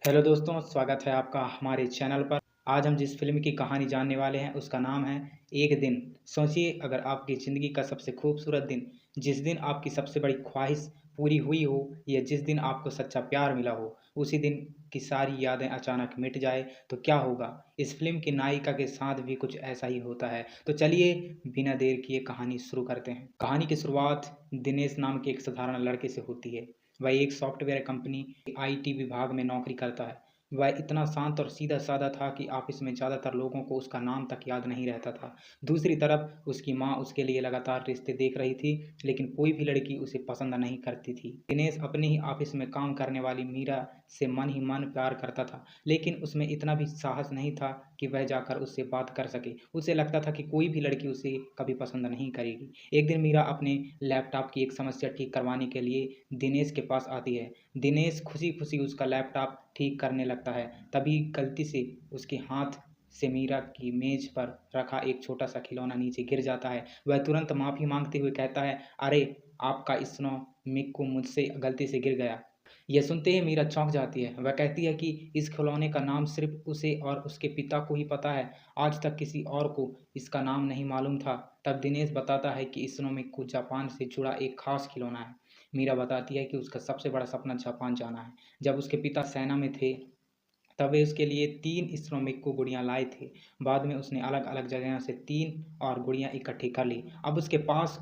Hello दोस्तों, स्वागत है आपका हमारे चैनल पर। आज हम जिस फ़िल्म की कहानी जानने वाले हैं उसका नाम है एक दिन। सोचिए अगर आपकी ज़िंदगी का सबसे खूबसूरत दिन, जिस दिन आपकी सबसे बड़ी ख्वाहिश पूरी हुई हो या जिस दिन आपको सच्चा प्यार मिला हो, उसी दिन की सारी यादें अचानक मिट जाए तो क्या होगा? इस फ़िल्म की नायिका के साथ भी कुछ ऐसा ही होता है। तो चलिए बिना देर किए कहानी शुरू करते हैं। कहानी की शुरुआत दिनेश नाम के एक साधारण लड़के से होती है। वह एक सॉफ्टवेयर कंपनी आईटी विभाग में नौकरी करता है। वह इतना शांत और सीधा-साधा था कि ऑफ़िस में ज़्यादातर लोगों को उसका नाम तक याद नहीं रहता था। दूसरी तरफ उसकी माँ उसके लिए लगातार रिश्ते देख रही थी, लेकिन कोई भी लड़की उसे पसंद नहीं करती थी। दिनेश अपने ही ऑफ़िस में काम करने वाली मीरा से मन ही मन प्यार करता था, लेकिन उसमें इतना भी साहस नहीं था कि वह जाकर उससे बात कर सके। उसे लगता था कि कोई भी लड़की उसे कभी पसंद नहीं करेगी। एक दिन मीरा अपने लैपटॉप की एक समस्या ठीक करवाने के लिए दिनेश के पास आती है। दिनेश खुशी-खुशी उसका लैपटॉप ठीक करने लगता है, तभी गलती से उसके हाथ से मीरा की मेज़ पर रखा एक छोटा-सा खिलौना नीचे गिर जाता है। वह तुरंत माफ़ी माँगते हुए कहता है, "अरे! आपका स्नो मिक्कू मुझसे गलती से गिर गया।" यह सुनते ही मीरा चौंक जाती है। वह कहती है कि इस खिलौने का नाम सिर्फ़ उसे और उसके पिता को ही पता है, आज तक किसी और को इसका नाम नहीं मालूम था। तब दिनेश बताता है कि स्नो मिक्कू जापान से जुड़ा एक ख़ास खिलौना है। मीरा बताती है कि उसका सबसे बड़ा सपना जापान जाना है। जब उसके पिता सेना में थे, तब वे उसके लिए 3 श्रमिक गुड़ियाँ लाए थे। बाद में उसने अलग-अलग जगहों से 3 और गुड़ियाँ इकट्ठी कर लीं। अब उसके पास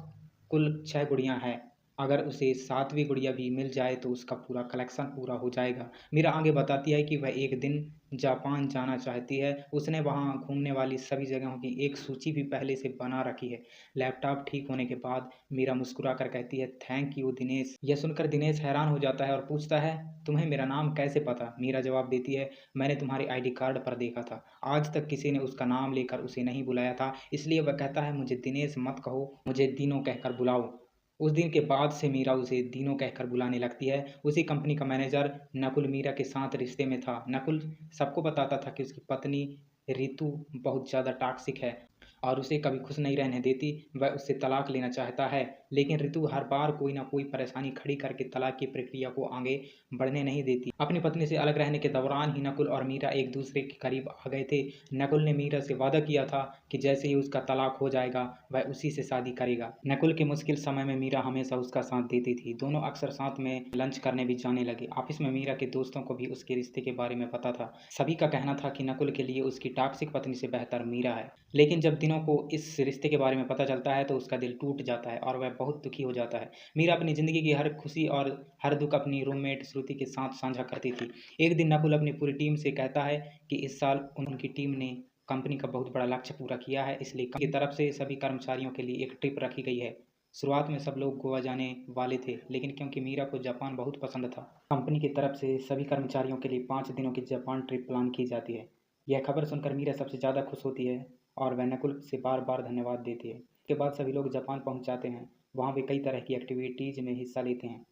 कुल 6 गुड़ियाँ हैं। अगर उसे 7वीं गुड़िया भी मिल जाए तो उसका पूरा कलेक्शन पूरा हो जाएगा। मीरा आगे बताती है कि वह एक दिन जापान जाना चाहती है। उसने वहाँ घूमने वाली सभी जगहों की एक सूची भी पहले से बना रखी है। लैपटॉप ठीक होने के बाद मीरा मुस्कुराकर कहती है, "थैंक यू दिनेश।" यह सुनकर दिनेश हैरान हो जाता है और पूछता है, "तुम्हें मेरा नाम कैसे पता?" मीरा जवाब देती है, "मैंने तुम्हारे आईडी कार्ड पर देखा था। आज तक किसी ने उसका नाम लेकर उसे नहीं बुलाया था, इसलिए वह कहता है मुझे दिनेश मत कहो, मुझे दीनू कहकर बुलाओ।" उस दिन के बाद से मीरा उसे दीनू कहकर बुलाने लगती है। उसी कंपनी का मैनेजर नकुल मीरा के साथ रिश्ते में था। नकुल सबको बताता था कि उसकी पत्नी रितु बहुत ज़्यादा टॉक्सिक है और उसे कभी खुश नहीं रहने देती। वह उससे तलाक लेना चाहता है, लेकिन रितु हर बार कोई न कोई परेशानी खड़ी करके तलाक की प्रक्रिया को आगे बढ़ने नहीं देती। अपनी पत्नी से अलग रहने के दौरान ही नकुल और मीरा एक-दूसरे के करीब आ गए थे। नकुल ने मीरा से वादा किया था कि जैसे ही उसका तलाक हो जाएगा, वह उसी से शादी करेगा। नकुल के मुश्किल समय में मीरा हमेशा उसका साथ देती थी। दोनों अक्सर साथ में लंच करने भी जाने लगे। ऑफिस में मीरा के दोस्तों को भी उसके रिश्ते के बारे में पता था। सभी का कहना था कि नकुल के लिए उसकी टॉक्सिक पत्नी से बेहतर मीरा है। लेकिन जब दिनों को इस रिश्ते के बारे में पता चलता है तो उसका दिल टूट जाता है और वह बहुत दुखी हो जाता है। मीरा अपनी ज़िंदगी की हर खुशी और हर दुःख अपनी रूममेट श्रुति के साथ साझा करती थी। एक दिन नकुल अपनी पूरी टीम से कहता है कि इस साल उनकी टीम ने कंपनी का बहुत बड़ा लक्ष्य पूरा किया है, इसलिए कंपनी की तरफ से सभी कर्मचारियों के लिए एक ट्रिप रखी गई है। शुरुआत में सब लोग गोवा जाने वाले थे, लेकिन क्योंकि मीरा को जापान बहुत पसंद था, कंपनी की तरफ से सभी कर्मचारियों के लिए 5 दिनों की जापान ट्रिप प्लान की जाती है। यह खबर सुनकर मीरा सबसे ज़्यादा खुश होती है और वह नकुल से बार-बार धन्यवाद देती है। उसके बाद सभी लोग जापान पहुँच जाते हैं। वहाँ वे कई तरह की एक्टिविटीज़ में हिस्सा लेते हैं।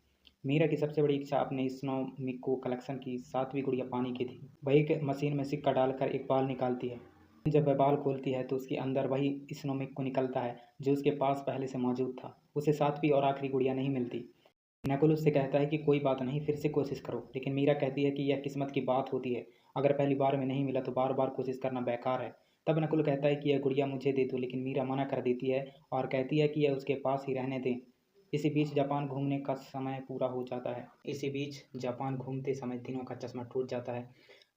मीरा की सबसे बड़ी इच्छा अपने स्नो मिक्कू कलेक्शन की 7वीं गुड़िया पाने की थी। वह एक मशीन में सिक्का डालकर एक बाल निकालती है। जब वह बाल खोलती है तो उसके अंदर वही स्नो मिक्कू निकलता है जो उसके पास पहले से मौजूद था। उसे 7वीं और आखिरी गुड़िया नहीं मिलती। नकुल उससे कहता है कि कोई बात नहीं, फिर से कोशिश करो, लेकिन मीरा कहती है कि यह किस्मत की बात होती है। अगर पहली बार में नहीं मिला तो बार-बार कोशिश करना बेकार है। तब नकुल कहता है कि यह गुड़िया मुझे दे दो, लेकिन मीरा मना कर देती है और कहती है कि यह उसके पास ही रहने दें। इसी बीच जापान घूमने का समय पूरा हो जाता है। इसी बीच जापान घूमते समय दिनों का चश्मा टूट जाता है।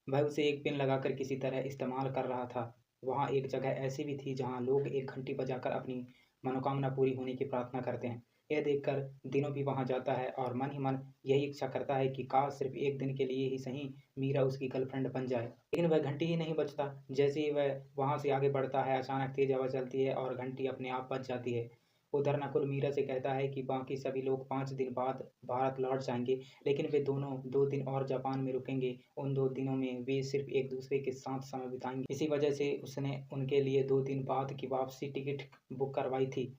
वह उसे एक पिन लगाकर किसी तरह इस्तेमाल कर रहा था। वहाँ एक जगह ऐसी भी थी जहाँ लोग एक घंटी बजाकर अपनी मनोकामना पूरी होने की प्रार्थना करते हैं। यह देखकर दिनों भी वहाँ जाता है और मन ही मन यही इच्छा करता है कि काश सिर्फ एक दिन के लिए ही सही मीरा उसकी गर्लफ्रेंड बन जाए। लेकिन वह घंटी ही नहीं बजता। जैसे ही वह वहाँ से आगे बढ़ता है, अचानक तेज हवा चलती है और घंटी अपने आप बज जाती है। उधर नकुल मीरा से कहता है कि बाकी सभी लोग 5 दिन बाद भारत लौट जाएंगे, लेकिन वे दोनों 2 दिन और जापान में रुकेंगे। उन 2 दिनों में वे सिर्फ एक दूसरे के साथ समय बिताएंगे। इसी वजह से उसने उनके लिए 2 दिन बाद की वापसी टिकट बुक करवाई थी।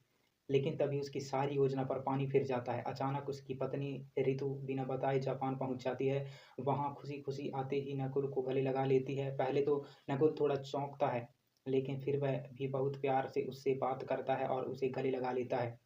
लेकिन तभी उसकी सारी योजना पर पानी फिर जाता है। अचानक उसकी पत्नी ऋतु बिना बताए जापान पहुंच जाती है। वहां खुशी-खुशी आते ही नकुल को गले लगा लेती है। पहले तो नकुल थोड़ा चौंकता है, लेकिन फिर वह भी बहुत प्यार से उससे बात करता है और उसे गले लगा लेता है।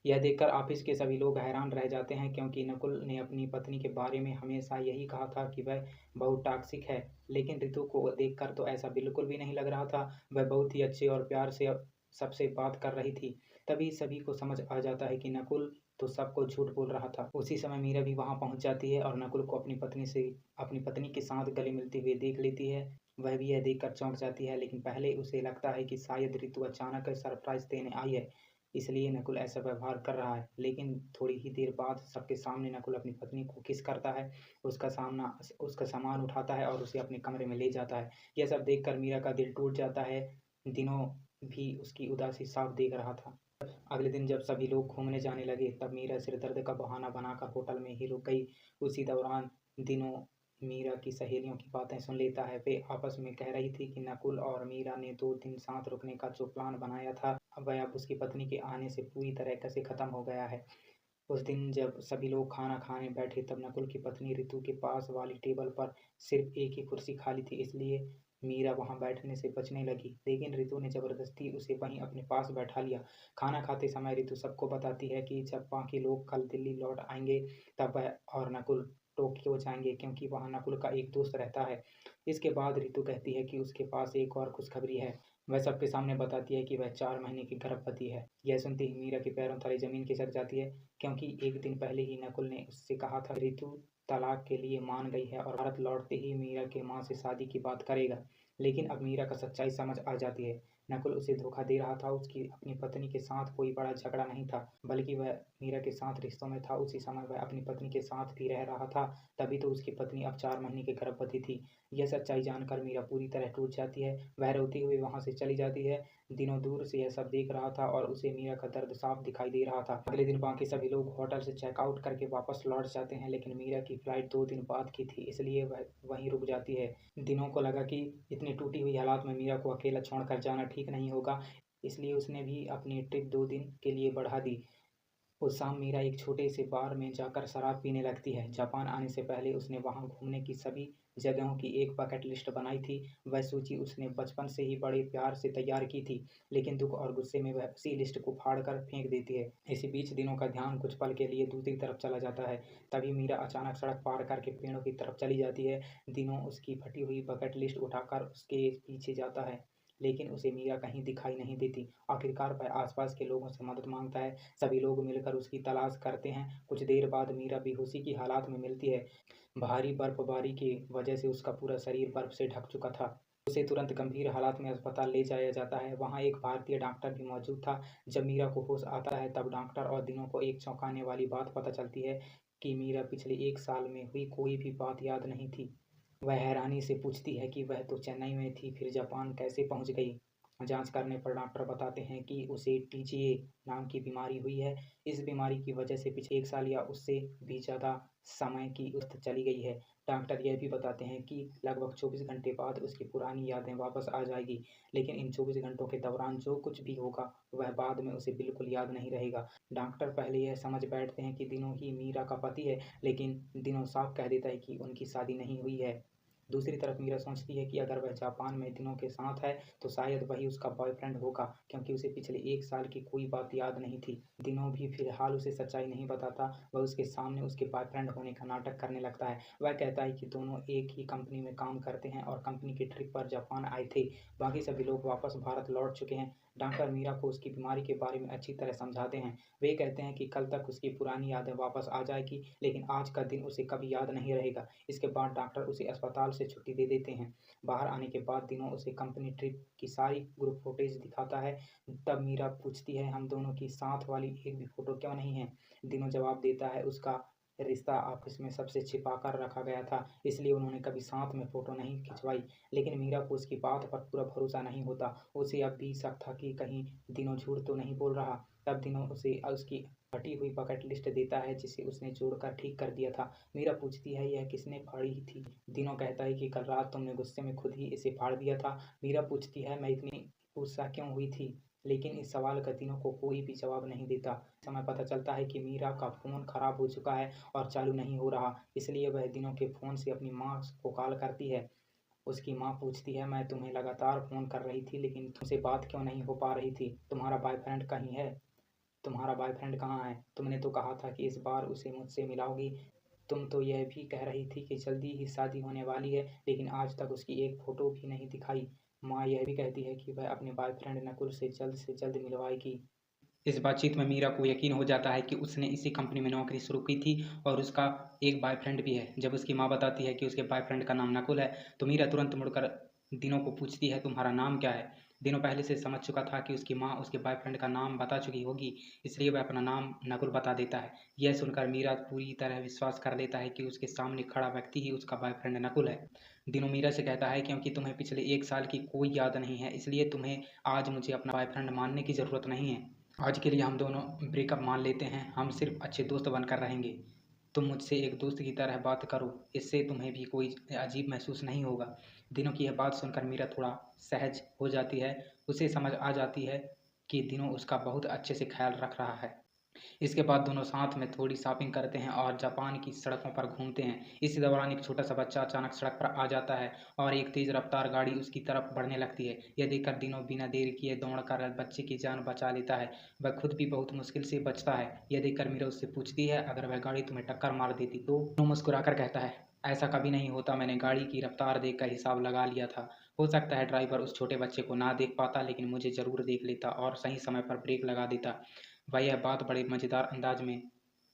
यह देखकर ऑफिस के सभी लोग हैरान रह जाते हैं क्योंकि नकुल ने अपनी पत्नी के बारे में हमेशा यही कहा था कि वह बहुत टॉक्सिक है। लेकिन रितु को देखकर तो ऐसा बिल्कुल भी नहीं लग रहा था। वह बहुत ही अच्छे और प्यार से सबसे बात कर रही थी। तभी सभी को समझ आ जाता है कि नकुल तो सबको झूठ बोल रहा था। उसी समय मीरा भी वहां पहुंच जाती है और नकुल को अपनी पत्नी के साथ गले मिलते हुए देख लेती है। वह भी यह देखकर चौंक जाती है, लेकिन पहले उसे लगता है कि शायद रितु अचानक सरप्राइज देने आई है, इसलिए नकुल ऐसा व्यवहार कर रहा है। लेकिन थोड़ी ही देर बाद सबके सामने नकुल अपनी पत्नी को किस करता है, उसका सामान उठाता है और उसे अपने कमरे में ले जाता है। यह सब देखकर मीरा का दिल टूट जाता है। दिनों भी उसकी उदासी साफ देख रहा था। अगले दिन जब सभी लोग घूमने जाने लगे तब मीरा सिर दर्द का बहाना बनाकर होटल में ही रुक गई। उसी दौरान दिनों मीरा की सहेलियों की बातें सुन लेता है। वे आपस में कह रही थी कि नकुल और मीरा ने 2 दिन साथ रुकने का जो प्लान बनाया था वह अब उसकी पत्नी के आने से पूरी तरह से खत्म हो गया है। उस दिन जब सभी लोग खाना खाने बैठे तब नकुल की पत्नी रितु के पास वाली टेबल पर सिर्फ एक ही कुर्सी खाली थी, इसलिए मीरा वहां बैठने से बचने लगी। लेकिन रितु ने जबरदस्ती उसे वहीं अपने पास बैठा लिया। खाना खाते समय रितु सबको बताती है कि जब बाकी लोग कल दिल्ली लौट आएंगे तब वह और नकुल टोक्यो जाएंगे क्योंकि वहां नकुल का एक दोस्त रहता है। इसके बाद रितु कहती है कि उसके पास एक और खुशखबरी है। वह सबके सामने बताती है कि वह 4 महीने की गर्भवती है। यह सुनते ही मीरा के पैरों तले जमीन खिसक जाती है क्योंकि एक दिन पहले ही नकुल ने उससे कहा था रितु तलाक के लिए मान गई है और भारत लौटते ही मीरा के माँ से शादी की बात करेगा। लेकिन अब मीरा का सच्चाई समझ आ जाती है। नकुल उसे धोखा दे रहा था। उसकी अपनी पत्नी के साथ कोई बड़ा झगड़ा नहीं था, बल्कि वह मीरा के साथ रिश्तों में था। उसी समय वह अपनी पत्नी के साथ भी रह रहा था, तभी तो उसकी पत्नी अब 4 महीने की गर्भवती थी। यह सच्चाई जानकर मीरा पूरी तरह टूट जाती है। वह रोती हुई वहां से चली जाती है। दिनों दूर से यह सब देख रहा था और उसे मीरा का दर्द साफ दिखाई दे रहा था। अगले दिन बाकी सभी लोग होटल से चेकआउट करके वापस लौट जाते हैं, लेकिन मीरा की फ्लाइट 2 दिन बाद की थी, इसलिए वह वहीं रुक जाती है। दिनों को लगा कि इतनी टूटी हुई हालात में मीरा को अकेला छोड़कर जाना ठीक नहीं होगा, इसलिए उसने भी अपनी ट्रिप 2 दिन के लिए बढ़ा दी। उस शाम मीरा एक छोटे से बार में जाकर शराब पीने लगती है। जापान आने से पहले उसने वहां घूमने की सभी जगहों की एक बकेट लिस्ट बनाई थी। वह सूची उसने बचपन से ही बड़े प्यार से तैयार की थी, लेकिन दुख और गुस्से में वह उसी लिस्ट को फाड़ कर फेंक देती है। इसी बीच दिनों का ध्यान कुछ पल के लिए दूसरी तरफ चला जाता है। तभी मीरा अचानक सड़क पार करके पेड़ों की तरफ चली जाती है। दिनों उसकी फटी हुई बकेट लिस्ट उठाकर उसके पीछे जाता है, लेकिन उसे मीरा कहीं दिखाई नहीं देती। आखिरकार वह आसपास के लोगों से मदद मांगता है। सभी लोग मिलकर उसकी तलाश करते हैं। कुछ देर बाद मीरा बेहोशी की हालात में मिलती है। भारी बर्फबारी की वजह से उसका पूरा शरीर बर्फ से ढक चुका था। उसे तुरंत गंभीर हालात में अस्पताल ले जाया जाता है। वहां एक भारतीय डॉक्टर भी मौजूद था। जब मीरा को होश आता है तब डॉक्टर और दिनों को एक चौंकाने वाली बात पता चलती है कि मीरा पिछले 1 साल में हुई कोई भी बात याद नहीं थी। वह हैरानी से पूछती है कि वह तो चेन्नई में थी, फिर जापान कैसे पहुंच गई। जांच करने पर डॉक्टर बताते हैं कि उसे टीजीए नाम की बीमारी हुई है। इस बीमारी की वजह से पिछले 1 साल या उससे भी ज़्यादा समय की उस्त चली गई है। डॉक्टर यह भी बताते हैं कि लगभग 24 घंटे बाद उसकी पुरानी यादें वापस आ जाएगी, लेकिन इन 24 घंटों के दौरान जो कुछ भी होगा वह बाद में उसे बिल्कुल याद नहीं रहेगा। डॉक्टर पहले यह समझ बैठते हैं कि दिनों ही मीरा का पति है, लेकिन दिनों साफ कह देता है कि उनकी शादी नहीं हुई है। दूसरी तरफ मीरा सोचती है कि अगर वह जापान में दिनों के साथ है तो शायद वही उसका बॉयफ्रेंड होगा, क्योंकि उसे पिछले 1 साल की कोई बात याद नहीं थी। दिनों भी फिलहाल उसे सच्चाई नहीं बताता। वह उसके सामने उसके बॉयफ्रेंड होने का नाटक करने लगता है। वह कहता है कि दोनों एक ही कंपनी में काम करते हैं और कंपनी की ट्रिप पर जापान आए थे। बाकी सभी लोग वापस भारत लौट चुके हैं। डॉक्टर मीरा को उसकी बीमारी के बारे में अच्छी तरह समझाते हैं। वे कहते हैं कि कल तक उसकी पुरानी यादें वापस आ जाएगी, लेकिन आज का दिन उसे कभी याद नहीं रहेगा। इसके बाद डॉक्टर उसे अस्पताल से छुट्टी दे देते हैं। बाहर आने के बाद दिनों उसे कंपनी ट्रिप की सारी ग्रुप फोटेज दिखाता है। तब मीरा पूछती है हम दोनों की साथ वाली एक भी फोटो क्यों नहीं है। दिनों जवाब देता है उसका रिश्ता आपस में सबसे छिपा कर रखा गया था, इसलिए उन्होंने कभी साथ में फोटो नहीं खिंचवाई। लेकिन मीरा को उसकी बात पर पूरा भरोसा नहीं होता। उसे अब भी शक था कि कहीं दिनों झूठ तो नहीं बोल रहा। तब दिनों उसे उसकी फटी हुई बकेट लिस्ट देता है जिसे उसने जोड़कर ठीक कर दिया था। मीरा पूछती है यह किसने फाड़ी थी। दिनों कहता है कि कल रात तुमने गुस्से में खुद ही इसे फाड़ दिया था। मीरा पूछती है मैं इतनी गुस्सा क्यों हुई थी, लेकिन इस सवाल का दिनों को कोई भी जवाब नहीं देता। समय पता चलता है कि मीरा का फ़ोन खराब हो चुका है और चालू नहीं हो रहा, इसलिए वह दिनों के फ़ोन से अपनी माँ को कॉल करती है। उसकी माँ पूछती है मैं तुम्हें लगातार फ़ोन कर रही थी, लेकिन तुमसे बात क्यों नहीं हो पा रही थी, तुम्हारा बॉयफ्रेंड कहीं है। तुम्हारा बॉयफ्रेंड कहाँ है? तुमने तो कहा था कि इस बार उसे मुझसे मिलाओगी। तुम तो यह भी कह रही थी कि जल्दी ही शादी होने वाली है, लेकिन आज तक उसकी एक फ़ोटो भी नहीं दिखाई। माँ यह भी कहती है कि वह अपने बॉयफ्रेंड नकुल से जल्द मिलवाएगी। इस बातचीत में मीरा को यकीन हो जाता है कि उसने इसी कंपनी में नौकरी शुरू की थी और उसका एक बॉयफ्रेंड भी है। जब उसकी माँ बताती है कि उसके बॉयफ्रेंड का नाम नकुल है, तो मीरा तुरंत मुड़कर दिनों को पूछती है, तुम्हारा नाम क्या है? दिनों पहले से समझ चुका था कि उसकी माँ उसके बॉयफ्रेंड का नाम बता चुकी होगी, इसलिए वह अपना नाम नकुल बता देता है। यह सुनकर मीरा पूरी तरह विश्वास कर लेता है कि उसके सामने खड़ा व्यक्ति ही उसका बॉयफ्रेंड नकुल है। दिनों मीरा से कहता है, क्योंकि तुम्हें पिछले 1 साल की कोई याद नहीं है, इसलिए तुम्हें आज मुझे अपना बॉयफ्रेंड मानने की ज़रूरत नहीं है। आज के लिए हम दोनों ब्रेकअप मान लेते हैं, हम सिर्फ अच्छे दोस्त बनकर रहेंगे। तुम मुझसे एक दोस्त की तरह बात करो, इससे तुम्हें भी कोई अजीब महसूस नहीं होगा। दिनों की यह बात सुनकर मीरा थोड़ा सहज हो जाती है। उसे समझ आ जाती है कि दिनों उसका बहुत अच्छे से ख्याल रख रहा है। इसके बाद दोनों साथ में थोड़ी शॉपिंग करते हैं और जापान की सड़कों पर घूमते हैं। इसी दौरान एक छोटा सा बच्चा अचानक सड़क पर आ जाता है और एक तेज रफ्तार गाड़ी उसकी तरफ बढ़ने लगती है। यह देखकर दिनों बिना देर किए दौड़कर बच्चे की जान बचा लेता है। वह खुद भी बहुत मुश्किल से बचता है। यह देखकर मीरा उससे पूछती है, अगर वह गाड़ी तुम्हें टक्कर मार देती तो? दिनों मुस्कुराकर कहता है, ऐसा कभी नहीं होता, मैंने गाड़ी की रफ्तार देखकर हिसाब लगा लिया था। हो सकता है ड्राइवर उस छोटे बच्चे को ना देख पाता, लेकिन मुझे ज़रूर देख लेता और सही समय पर ब्रेक लगा देता। वह यह बात बड़े मज़ेदार अंदाज में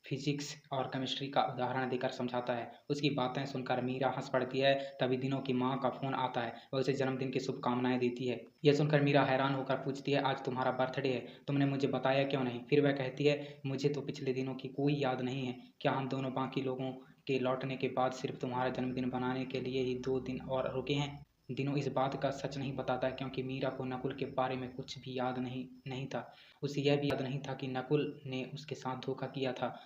फिजिक्स और केमिस्ट्री का उदाहरण देकर समझाता है। उसकी बातें सुनकर मीरा हंस पड़ती है। तभी दिनों की माँ का फ़ोन आता है। वह उसे जन्मदिन की शुभकामनाएं देती है। यह सुनकर मीरा हैरान होकर पूछती है, आज तुम्हारा बर्थडे है, तुमने मुझे बताया क्यों नहीं? फिर वह कहती है, मुझे तो पिछले दिनों की कोई याद नहीं है। क्या हम दोनों बाकी लोगों के लौटने के बाद सिर्फ तुम्हारा जन्मदिन बनाने के लिए ही 2 दिन और रुके हैं? दिनों इस बात का सच नहीं बताता, क्योंकि मीरा को नकुल के बारे में कुछ भी याद नहीं था। उसे यह भी याद नहीं था कि नकुल ने उसके साथ धोखा किया था।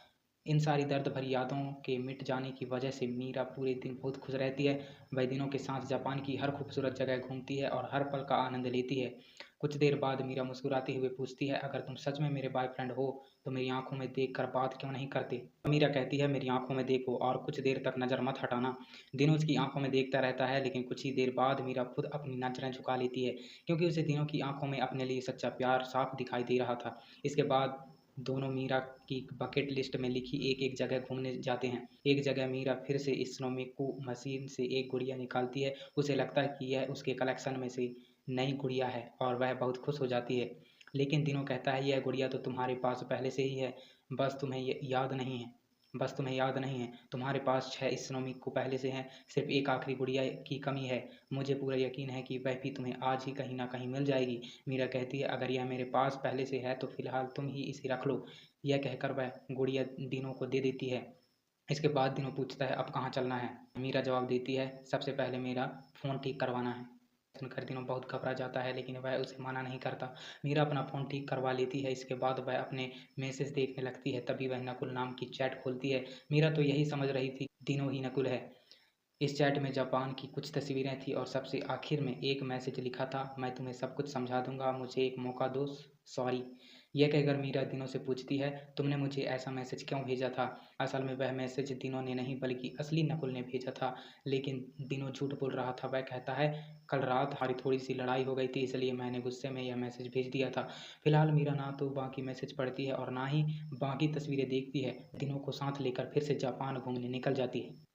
इन सारी दर्द भरी यादों के मिट जाने की वजह से मीरा पूरे दिन बहुत खुश रहती है। वह दिनों के साथ जापान की हर खूबसूरत जगह घूमती है और हर पल का आनंद लेती है। कुछ देर बाद मीरा मुस्कुराते हुए पूछती है, अगर तुम सच में मेरे बॉयफ्रेंड हो तो मेरी आंखों में देख कर बात क्यों नहीं करते? मीरा कहती है, मेरी आंखों में देखो और कुछ देर तक नज़र मत हटाना। दिनों उसकी आंखों में देखता रहता है, लेकिन कुछ ही देर बाद मीरा खुद अपनी नजरें झुका लेती है, क्योंकि उसे दिनों की आंखों में अपने लिए सच्चा प्यार साफ दिखाई दे रहा था। इसके बाद दोनों मीरा की बकेट लिस्ट में लिखी एक-एक जगह घूमने जाते हैं। एक जगह मीरा फिर से स्नोमेको मशीन से एक गुड़िया निकालती है। उसे लगता है कि यह उसके कलेक्शन में से नई गुड़िया है और वह बहुत खुश हो जाती है। लेकिन दिनों कहता है, यह गुड़िया तो तुम्हारे पास पहले से ही है, बस तुम्हें याद नहीं है। तुम्हारे पास 6 स्नोमिको पहले से हैं, सिर्फ एक आखिरी गुड़िया की कमी है। मुझे पूरा यकीन है कि वह भी तुम्हें आज ही कहीं न कहीं मिल जाएगी। मीरा कहती है, अगर यह मेरे पास पहले से है तो फिलहाल तुम ही इसे रख लो। यह कहकर वह गुड़िया दिनों को दे देती है। इसके बाद दिनों पूछता है, अब कहाँ चलना है? मीरा जवाब देती है, सबसे पहले मेरा फ़ोन ठीक करवाना है। सुनकर दिनों बहुत घबरा जाता है, लेकिन वह उसे मना नहीं करता। मीरा अपना फ़ोन ठीक करवा लेती है। इसके बाद वह अपने मैसेज देखने लगती है। तभी वह नकुल नाम की चैट खोलती है। मीरा तो यही समझ रही थी, दिनों ही नकुल है। इस चैट में जापान की कुछ तस्वीरें थी और सबसे आखिर में एक मैसेज लिखा था, मैं तुम्हें सब कुछ समझा दूंगा, मुझे एक मौका दो, सॉरी। यह कहकर मीरा दिनों से पूछती है, तुमने मुझे ऐसा मैसेज क्यों भेजा था? असल में वह मैसेज दिनों ने नहीं बल्कि असली नकुल ने भेजा था, लेकिन दिनों झूठ बोल रहा था। वह कहता है, कल रात हमारी थोड़ी सी लड़ाई हो गई थी, इसलिए मैंने गुस्से में यह मैसेज भेज दिया था। फिलहाल मीरा ना तो बाकी मैसेज पढ़ती है और ना ही बाकी तस्वीरें देखती है। दिनों को साथ लेकर फिर से जापान घूमने निकल जाती है।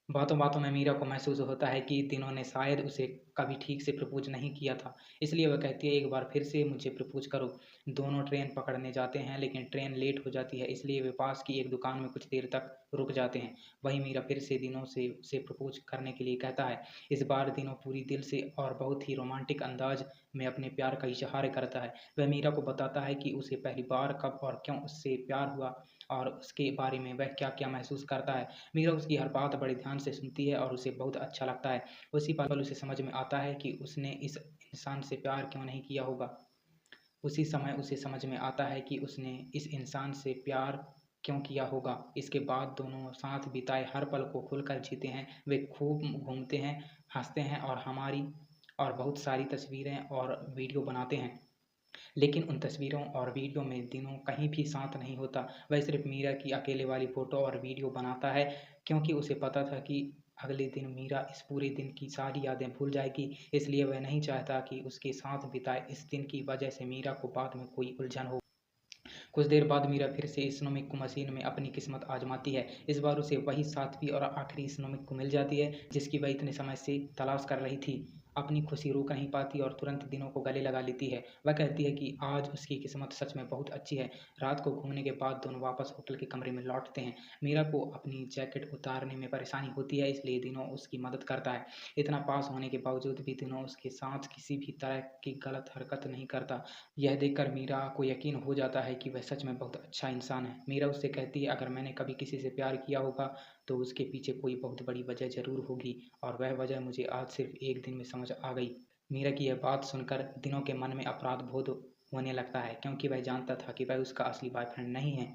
बातों-बातों में मीरा को महसूस होता है कि दिनों ने शायद उसे कभी ठीक से प्रपोज़ नहीं किया था। इसलिए वह कहती है, एक बार फिर से मुझे प्रपोज़ करो। दोनों ट्रेन पकड़ने जाते हैं, लेकिन ट्रेन लेट हो जाती है, इसलिए वे पास की एक दुकान में कुछ देर तक रुक जाते हैं। वहीं मीरा फिर से दिनों से उसे प्रपोज़ करने के लिए कहता है। इस बार दिनों पूरी दिल से और बहुत ही रोमांटिक अंदाज़ में अपने प्यार का इज़हार करता है। वह मीरा को बताता है कि उसे पहली बार कब और क्यों उससे प्यार हुआ और उसके बारे में वह क्या-क्या महसूस करता है। मीरा उसकी हर बात बड़े ध्यान से सुनती है और उसे बहुत अच्छा लगता है। उसी पल उसे समझ में आता है कि उसने इस इंसान से प्यार क्यों नहीं किया होगा। उसी समय उसे समझ में आता है कि उसने इस इंसान से प्यार क्यों किया होगा। इसके बाद दोनों साथ बिताए हर पल को खुलकर जीते हैं। वे खूब घूमते हैं, हँसते हैं और बहुत सारी तस्वीरें और वीडियो बनाते हैं। लेकिन उन तस्वीरों और वीडियो में दिनों कहीं भी साथ नहीं होता। वह सिर्फ़ मीरा की अकेले वाली फ़ोटो और वीडियो बनाता है, क्योंकि उसे पता था कि अगले दिन मीरा इस पूरे दिन की सारी यादें भूल जाएगी। इसलिए वह नहीं चाहता कि उसके साथ बिताए इस दिन की वजह से मीरा को बाद में कोई उलझन हो। कुछ देर बाद मीरा फिर से स्नोमिक को मशीन में अपनी किस्मत आजमाती है। इस बार उसे वही सातवीं और आखिरी स्नोमिक को मिल जाती है जिसकी वह इतने समय से तलाश कर रही थी। अपनी खुशी रोक नहीं पाती और तुरंत दिनों को गले लगा लेती है। वह कहती है कि आज उसकी किस्मत सच में बहुत अच्छी है। रात को घूमने के बाद दोनों वापस होटल के कमरे में लौटते हैं। मीरा को अपनी जैकेट उतारने में परेशानी होती है, इसलिए दिनों उसकी मदद करता है। इतना पास होने के बावजूद भी दिनों उसके साथ किसी भी तरह की गलत हरकत नहीं करता। यह देखकर मीरा को यकीन हो जाता है कि वह सच में बहुत अच्छा इंसान है। मीरा उससे कहती है, अगर मैंने कभी किसी से प्यार किया होगा तो उसके पीछे कोई बहुत बड़ी वजह ज़रूर होगी और वह वजह मुझे आज सिर्फ एक दिन में समझ आ गई। मीरा की यह बात सुनकर दिनों के मन में अपराध बोध होने लगता है, क्योंकि वह जानता था कि वह उसका असली बॉयफ्रेंड नहीं है।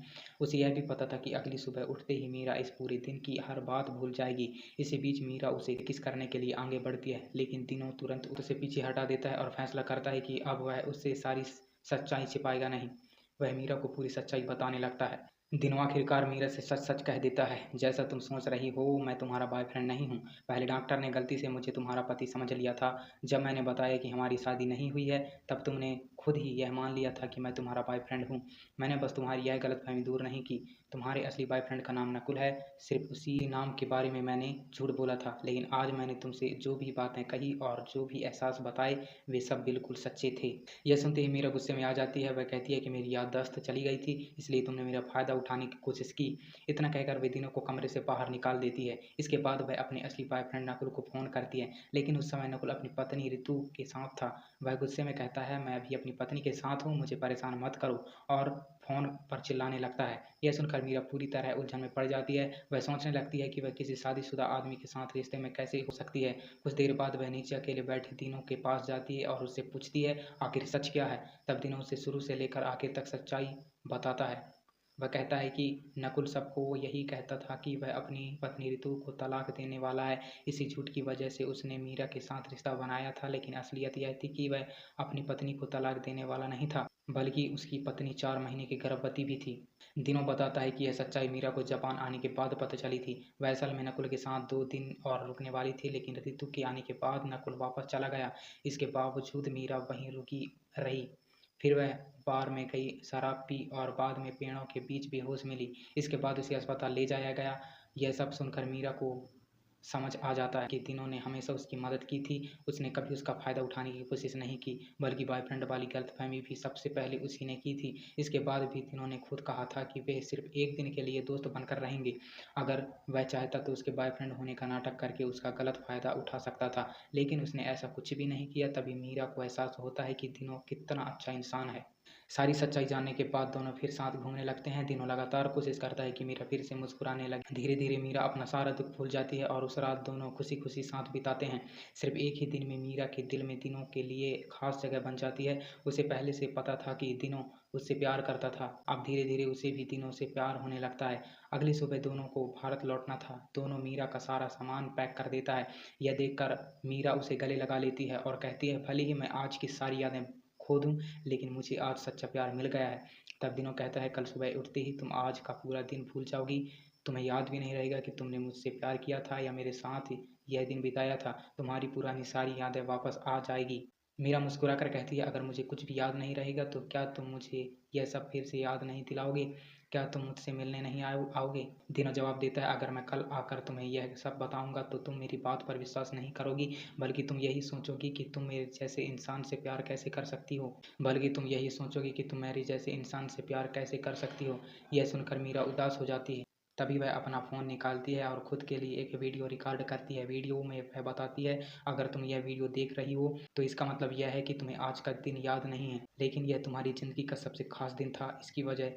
उसे यह भी पता था कि अगली सुबह उठते ही मीरा इस पूरे दिन की हर बात भूल जाएगी। इसी बीच मीरा उसे किस करने के लिए आगे बढ़ती है, लेकिन दिनों तुरंत उसे पीछे हटा देता है और फैसला करता है कि अब वह उससे सारी सच्चाई छिपाएगा नहीं। वह मीरा को पूरी सच्चाई बताने लगता है। दिनों आखिरकार मीरा से सच सच कह देता है, जैसा तुम सोच रही हो मैं तुम्हारा बॉयफ्रेंड नहीं हूँ। पहले डॉक्टर ने गलती से मुझे तुम्हारा पति समझ लिया था। जब मैंने बताया कि हमारी शादी नहीं हुई है तब तुमने खुद ही यह मान लिया था कि मैं तुम्हारा बॉयफ्रेंड हूँ। मैंने बस तुम्हारी यह गलतफहमी दूर नहीं की। तुम्हारे असली बॉयफ्रेंड का नाम नकुल है। सिर्फ उसी नाम के बारे में मैंने झूठ बोला था, लेकिन आज मैंने तुमसे जो भी बातें कही और जो भी एहसास बताए वे सब बिल्कुल सच्चे थे। यह सुनते ही मीरा गुस्से में आ जाती है। वह कहती है कि मेरी याददाश्त चली गई थी, इसलिए तुमने मेरा फ़ायदा उठाने की कोशिश की। इतना कहकर वे दिनों को कमरे से बाहर निकाल देती है। इसके बाद वह अपने असली बॉयफ्रेंड नकुल को फ़ोन करती है, लेकिन उस समय नकुल अपनी पत्नी ऋतु के साथ था। वह गुस्से में कहता है, मैं अभी अपनी पत्नी के साथ हूँ, मुझे परेशान मत करो, और फ़ोन पर चिल्लाने लगता है। यह सुनकर मीरा पूरी तरह उलझन में पड़ जाती है। वह सोचने लगती है कि वह किसी शादीशुदा आदमी के साथ रिश्ते में कैसे हो सकती है। कुछ देर बाद वह नीचे अकेले बैठे दिनों के पास जाती है और उससे पूछती है, आखिर सच क्या है। तब दिनों उसे शुरू से लेकर आखिर तक सच्चाई बताता है। वह कहता है कि नकुल सबको यही कहता था कि वह अपनी पत्नी ऋतु को तलाक देने वाला है। इसी झूठ की वजह से उसने मीरा के साथ रिश्ता बनाया था, लेकिन असलियत यह थी कि वह अपनी पत्नी को तलाक देने वाला नहीं था, बल्कि उसकी पत्नी 4 महीने की गर्भवती भी थी। दिनों बताता है कि यह सच्चाई मीरा को जापान आने के बाद पता चली थी। वह असल में नकुल के साथ 2 दिन और रुकने वाली थी, लेकिन ऋतु के आने के बाद नकुल वापस चला गया। इसके बावजूद मीरा वहीं रुकी रही। फिर वह बार में गई, शराब पी और बाद में पेड़ों के बीच बेहोश मिली। इसके बाद उसे अस्पताल ले जाया गया। यह सब सुनकर मीरा को समझ आ जाता है कि दिनों ने हमेशा उसकी मदद की थी। उसने कभी उसका फ़ायदा उठाने की कोशिश नहीं की, बल्कि बॉयफ्रेंड वाली गलतफ़हमी भी सबसे पहले उसी ने की थी। इसके बाद भी दिनों ने खुद कहा था कि वे सिर्फ़ एक दिन के लिए दोस्त बनकर रहेंगे। अगर वह चाहता तो उसके बॉयफ्रेंड होने का नाटक करके उसका गलत फ़ायदा उठा सकता था, लेकिन उसने ऐसा कुछ भी नहीं किया। तभी मीरा को एहसास होता है कि दिनों कितना अच्छा इंसान है। सारी सच्चाई जानने के बाद दोनों फिर साथ घूमने लगते हैं। दिनों लगातार कोशिश करता है कि मीरा फिर से मुस्कुराने लगे। धीरे-धीरे मीरा अपना सारा दुःख भूल जाती है और उस रात दोनों खुशी-खुशी साथ बिताते हैं। सिर्फ़ एक ही दिन में मीरा के दिल में दिनों के लिए ख़ास जगह बन जाती है। उसे पहले से पता था कि दिनों उससे प्यार करता था। अब धीरे-धीरे उसे भी दिनों से प्यार होने लगता है। अगली सुबह दोनों को भारत लौटना था। दोनों मीरा का सारा सामान पैक कर देता है। यह देखकर मीरा उसे गले लगा लेती है और कहती है, भले ही मैं आज की सारी यादें खो दूँ, लेकिन मुझे आज सच्चा प्यार मिल गया है। तब दिनों कहता है, कल सुबह उठते ही तुम आज का पूरा दिन भूल जाओगी। तुम्हें याद भी नहीं रहेगा कि तुमने मुझसे प्यार किया था या मेरे साथ यह दिन बिताया था। तुम्हारी पुरानी सारी यादें वापस आ जाएगी। मीरा मुस्कुरा कर कहती है, अगर मुझे कुछ भी याद नहीं रहेगा तो क्या तुम मुझे यह सब फिर से याद नहीं दिलाओगे? क्या तुम मुझसे मिलने नहीं आओगे? दिनों जवाब देता है, अगर मैं कल आकर तुम्हें यह सब बताऊंगा तो तुम मेरी बात पर विश्वास नहीं करोगी, बल्कि तुम यही सोचोगी कि तुम मेरे जैसे इंसान से प्यार कैसे कर सकती हो। कर सकती हो। यह सुनकर मीरा उदास हो जाती है। तभी वह अपना फ़ोन निकालती है और खुद के लिए एक वीडियो रिकॉर्ड करती है। वीडियो में वह बताती है, अगर तुम यह वीडियो देख रही हो तो इसका मतलब यह है कि तुम्हें आज का दिन याद नहीं है, लेकिन यह तुम्हारी ज़िंदगी का सबसे ख़ास दिन था। इसकी वजह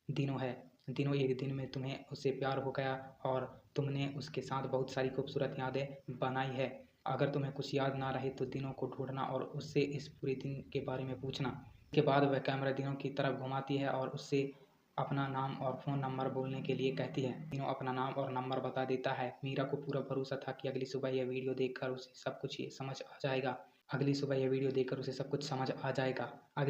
दिनों है। दिनों एक दिन में तुम्हें उससे प्यार हो गया और तुमने उसके साथ बहुत सारी खूबसूरत यादें बनाई है। अगर तुम्हें कुछ याद ना रहे तो दिनों को ढूँढना और उससे इस पूरे दिन के बारे में पूछना। इसके बाद वह कैमरा दिनों की तरफ घुमाती है और उससे अपना नाम और फ़ोन नंबर बोलने के लिए कहती है। दिनों अपना नाम और नंबर बता देता है। मीरा को पूरा भरोसा था कि अगली सुबह यह वीडियो देखकर उसे सब कुछ समझ आ जाएगा। अगली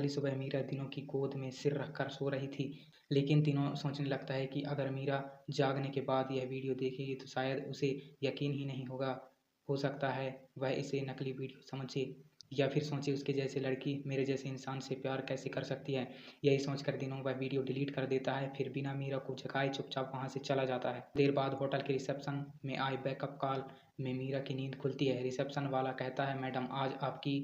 सुबह मीरा दिनों की गोद में सिर रखकर सो रही थी, लेकिन दिनों सोचने लगता है कि अगर मीरा जागने के बाद यह वीडियो देखेगी तो शायद उसे यकीन ही नहीं होगा। हो सकता है वह इसे नकली वीडियो समझे। या फिर सोचे उसके जैसे लड़की मेरे जैसे इंसान से प्यार कैसे कर सकती है। यही सोचकर दिनों वह वीडियो डिलीट कर देता है, फिर बिना मीरा को जगाए चुपचाप वहाँ से चला जाता है। देर बाद होटल के रिसेप्शन में आई बैकअप कॉल में मीरा की नींद खुलती है। रिसेप्शन वाला कहता है, मैडम आज आपकी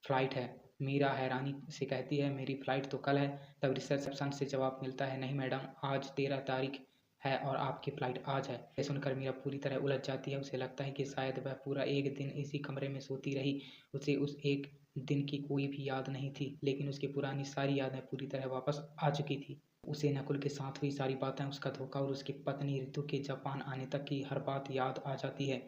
फ्लाइट है। मीरा हैरानी से कहती है, मेरी फ़्लाइट तो कल है। तब रिसेप्शन से जवाब मिलता है, नहीं मैडम, आज 13 तारीख है और आपकी फ़्लाइट आज है। यह सुनकर मीरा पूरी तरह उलझ जाती है। उसे लगता है कि शायद वह पूरा एक दिन इसी कमरे में सोती रही। उसे उस एक दिन की कोई भी याद नहीं थी, लेकिन उसकी पुरानी सारी यादें पूरी तरह वापस आ चुकी थी। उसे नकुल के साथ हुई सारी बातें, उसका धोखा और उसकी पत्नी ऋतु के जापान आने तक की हर बात याद आ जाती है।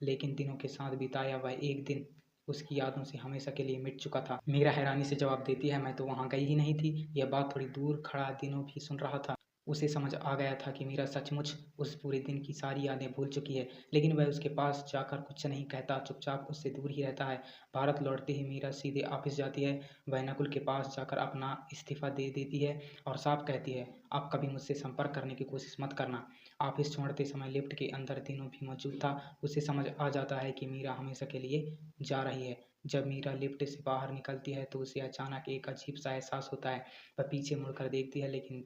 लेकिन दिनों के साथ बिताया वह एक दिन उसकी यादों से हमेशा के लिए मिट चुका था। मीरा हैरानी से जवाब देती है, मैं तो वहाँ गई ही नहीं थी। यह बात थोड़ी दूर खड़ा दिनों भी सुन रहा था। उसे समझ आ गया था कि मीरा सचमुच उस पूरे दिन की सारी यादें भूल चुकी है, लेकिन वह उसके पास जाकर कुछ नहीं कहता, चुपचाप उससे दूर ही रहता है। भारत लौटते ही मीरा सीधे ऑफिस जाती है। वह नकुल के पास जाकर अपना इस्तीफा दे देती है और साफ कहती है, अब कभी मुझसे संपर्क करने की कोशिश मत करना। ऑफिस छोड़ते समय लिफ्ट के अंदर दिनों भी मौजूद था। उसे समझ आ जाता है कि मीरा हमेशा के लिए जा रही है। जब मीरा लिफ्ट से बाहर निकलती है तो उसे अचानक एक अजीब सा एहसास होता है। वह पीछे मुड़कर देखती है, लेकिन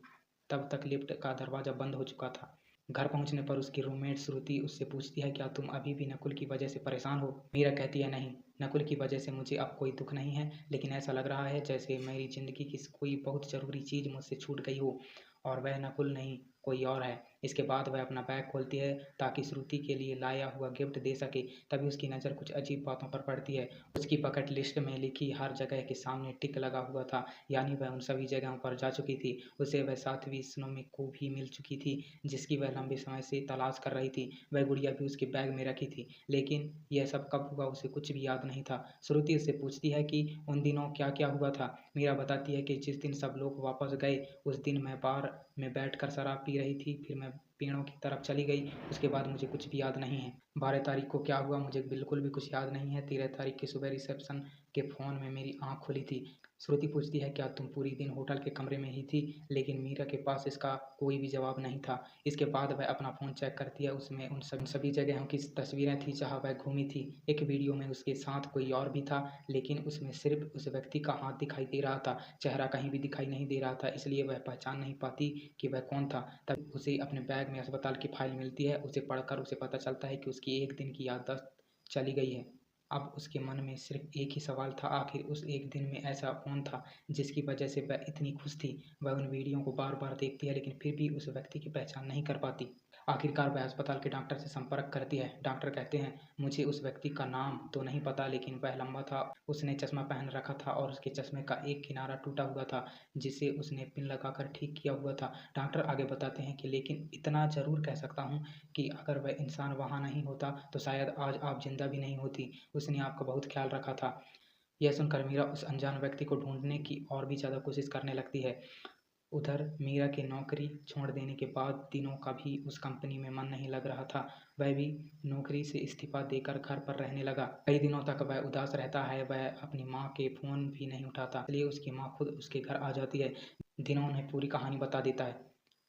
तब तक लिफ्ट का दरवाज़ा बंद हो चुका था। घर पहुंचने पर उसकी रूममेट श्रुति उससे पूछती है, क्या तुम अभी भी नकुल की वजह से परेशान हो? मीरा कहती है, नहीं, नकुल की वजह से मुझे अब कोई दुख नहीं है, लेकिन ऐसा लग रहा है जैसे मेरी ज़िंदगी की कोई बहुत ज़रूरी चीज़ मुझसे छूट गई हो, और वह नकुल नहीं, कोई और है। इसके बाद वह अपना बैग खोलती है ताकि श्रुति के लिए लाया हुआ गिफ्ट दे सके। तभी उसकी नज़र कुछ अजीब बातों पर पड़ती है। उसकी बकेट लिस्ट में लिखी हर जगह के सामने टिक लगा हुआ था, यानी वह उन सभी जगहों पर जा चुकी थी। उसे वह 7वीं स्नोमी को भी मिल चुकी थी, जिसकी वह लंबे समय से तलाश कर रही थी। वह गुड़िया भी उसके बैग में रखी थी, लेकिन यह सब कब हुआ उसे कुछ भी याद नहीं था। श्रुति उससे पूछती है कि उन दिनों क्या क्या हुआ था। मीरा बताती है कि जिस दिन सब लोग वापस गए, उस दिन मैं बार में बैठकर शराब पी रही थी, फिर मैं पेड़ों की तरफ चली गई। उसके बाद मुझे कुछ भी याद नहीं है। 12 तारीख को क्या हुआ मुझे बिल्कुल भी कुछ याद नहीं है। 13 तारीख की सुबह रिसेप्शन के फ़ोन में मेरी आँख खुली थी। श्रुति पूछती है, क्या तुम पूरी दिन होटल के कमरे में ही थी? लेकिन मीरा के पास इसका कोई भी जवाब नहीं था। इसके बाद वह अपना फ़ोन चेक करती है। उसमें उन सभी जगहों की तस्वीरें थी जहाँ वह घूमी थी। एक वीडियो में उसके साथ कोई और भी था, लेकिन उसमें सिर्फ उस व्यक्ति का हाथ दिखाई दे रहा था, चेहरा कहीं भी दिखाई नहीं दे रहा था, इसलिए वह पहचान नहीं पाती कि वह कौन था। तब उसे अपने बैग में अस्पताल की फाइल मिलती है। उसे पढ़कर उसे पता चलता है कि उसकी एक दिन की याददाश्त चली गई है। अब उसके मन में सिर्फ एक ही सवाल था, आखिर उस एक दिन में ऐसा कौन था जिसकी वजह से वह इतनी खुश थी? वह उन वीडियो को बार बार देखती है, लेकिन फिर भी उस व्यक्ति की पहचान नहीं कर पाती। आखिरकार वह अस्पताल के डॉक्टर से संपर्क करती है। डॉक्टर कहते हैं, मुझे उस व्यक्ति का नाम तो नहीं पता, लेकिन वह लंबा था, उसने चश्मा पहन रखा था और उसके चश्मे का एक किनारा टूटा हुआ था, जिसे उसने पिन लगाकर ठीक किया हुआ था। डॉक्टर आगे बताते हैं कि लेकिन इतना ज़रूर कह सकता हूँ कि अगर वह इंसान वहाँ नहीं होता तो शायद आज आप जिंदा भी नहीं होती। उसने आपका बहुत ख्याल रखा था। यह सुनकर मीरा उस अनजान व्यक्ति को ढूंढने की और भी ज़्यादा कोशिश करने लगती है। उधर मीरा की नौकरी छोड़ देने के बाद दिनों का भी उस कंपनी में मन नहीं लग रहा था। वह भी नौकरी से इस्तीफा देकर घर पर रहने लगा। कई दिनों तक वह उदास रहता है। वह अपनी माँ के फ़ोन भी नहीं उठाता, इसलिए उसकी माँ खुद उसके घर आ जाती है। दिनों उन्हें पूरी कहानी बता देता है।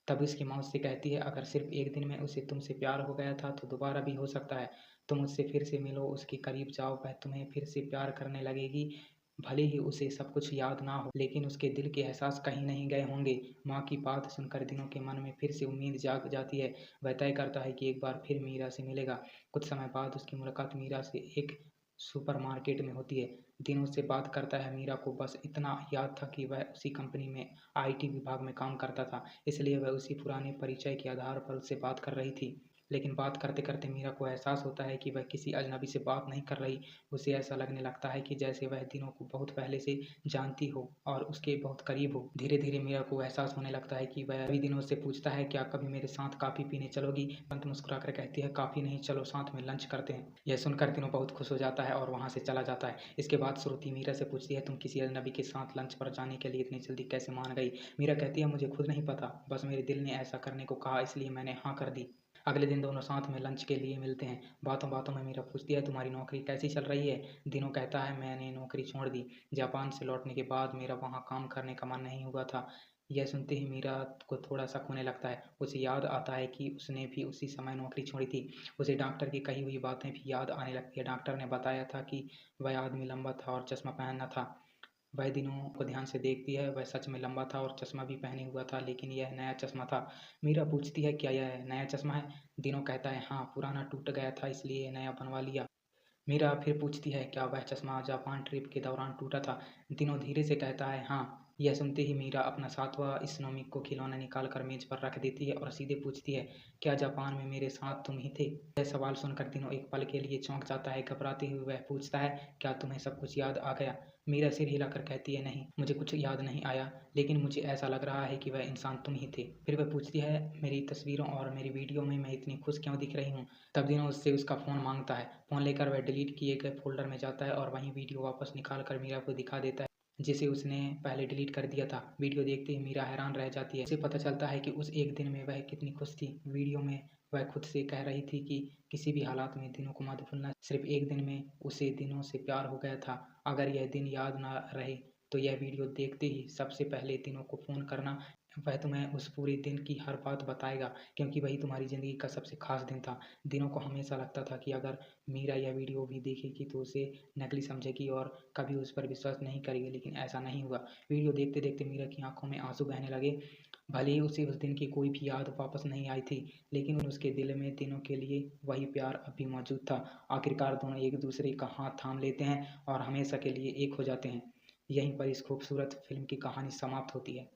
तब उसकी माँ उससे कहती है, अगर सिर्फ एक दिन में उसे तुमसे प्यार हो गया था तो दोबारा भी हो सकता है। तुम उससे फिर से मिलो, उसके करीब जाओ, वह तुम्हें फिर से प्यार करने लगेगी। भले ही उसे सब कुछ याद ना हो, लेकिन उसके दिल के एहसास कहीं नहीं गए होंगे। माँ की बात सुनकर दिनों के मन में फिर से उम्मीद जाग जाती है। वह तय करता है कि एक बार फिर मीरा से मिलेगा। कुछ समय बाद उसकी मुलाकात मीरा से एक सुपरमार्केट में होती है। दिनों से बात करता है। मीरा को बस इतना याद था कि वह उसी कंपनी में आईटी विभाग में काम करता था, इसलिए वह उसी पुराने परिचय के आधार पर उससे बात कर रही थी। लेकिन बात करते करते मीरा को एहसास होता है कि वह किसी अजनबी से बात नहीं कर रही। उसे ऐसा लगने लगता है कि जैसे वह दिनों को बहुत पहले से जानती हो और उसके बहुत करीब हो। धीरे धीरे मीरा को एहसास होने लगता है कि वह कई दिनों से पूछता है, क्या कभी मेरे साथ कॉफ़ी पीने चलोगी? पंत मुस्कुराकर कहती है, कॉफ़ी नहीं, चलो साथ में लंच करते हैं। यह सुनकर दिनों बहुत खुश हो जाता है और वहाँ से चला जाता है। इसके बाद श्रुति मीरा से पूछती है, तुम किसी अजनबी के साथ लंच पर जाने के लिए इतनी जल्दी कैसे मान गई? मीरा कहती है, मुझे खुद नहीं पता, बस मेरे दिल ने ऐसा करने को कहा, इसलिए मैंने हाँ कर दी। अगले दिन दोनों साथ में लंच के लिए मिलते हैं। बातों बातों में मीरा पूछती है, तुम्हारी नौकरी कैसी चल रही है? दिनों कहता है, मैंने नौकरी छोड़ दी। जापान से लौटने के बाद मेरा वहाँ काम करने का मन नहीं हुआ था। यह सुनते ही मीरा को थोड़ा शक होने लगता है। उसे याद आता है कि उसने भी उसी समय नौकरी छोड़ी थी। उसे डॉक्टर की कही हुई बातें भी याद आने लगती है। डॉक्टर ने बताया था कि वह आदमी लंबा था और चश्मा पहना था। वह दिनों को ध्यान से देखती है, वह सच में लंबा था और चश्मा भी पहने हुआ था, लेकिन यह नया चश्मा था। मीरा पूछती है, क्या यह नया चश्मा है? दिनों कहता है, हाँ, पुराना टूट गया था इसलिए नया बनवा लिया। मीरा फिर पूछती है, क्या वह चश्मा जापान ट्रिप के दौरान टूटा था? दिनों धीरे से कहता है, हाँ। यह सुनते ही मीरा अपना 7वां स्नोमिक को खिलौना निकाल कर मेज पर रख देती है और सीधे पूछती है, क्या जापान में मेरे साथ तुम ही थे? यह सवाल सुनकर दिनों एक पल के लिए चौंक जाता है। घबराते हुए वह पूछता है, क्या तुम्हें सब कुछ याद आ गया? मीरा सिर हिलाकर कहती है, नहीं, मुझे कुछ याद नहीं आया, लेकिन मुझे ऐसा लग रहा है कि वह इंसान तुम ही थे। फिर वह पूछती है, मेरी तस्वीरों और मेरी वीडियो में मैं इतनी खुश क्यों दिख रही हूँ? तब दिनों उससे उसका फ़ोन मांगता है। फ़ोन लेकर वह डिलीट किए गए फ़ोल्डर में जाता है और वहीं वीडियो वापस निकाल कर मीरा को दिखा देता है, जिसे उसने पहले डिलीट कर दिया था। वीडियो देखते ही मीरा हैरान रह जाती है। उसे पता चलता है कि उस एक दिन में वह कितनी खुश थी। वीडियो में वह खुद से कह रही थी कि किसी भी हालात में दिनों को मत भूलना। सिर्फ एक दिन में उसे दिनों से प्यार हो गया था। अगर यह दिन याद ना रहे तो यह वीडियो देखते ही सबसे पहले दिनों को फ़ोन करना। वह तुम्हें उस पूरे दिन की हर बात बताएगा, क्योंकि वही तुम्हारी ज़िंदगी का सबसे ख़ास दिन था। दिनों को हमेशा लगता था कि अगर मीरा यह वीडियो भी देखेगी तो उसे नकली समझेगी और कभी उस पर विश्वास नहीं करेगी, लेकिन ऐसा नहीं हुआ। वीडियो देखते देखते मीरा की आंखों में आंसू बहने लगे। भले ही उसे उस दिन की कोई भी याद वापस नहीं आई थी, लेकिन उसके दिल में दिनों के लिए वही प्यार अभी मौजूद था। आखिरकार दोनों एक दूसरे का हाथ थाम लेते हैं और हमेशा के लिए एक हो जाते हैं। यहीं पर इस खूबसूरत फिल्म की कहानी समाप्त होती है।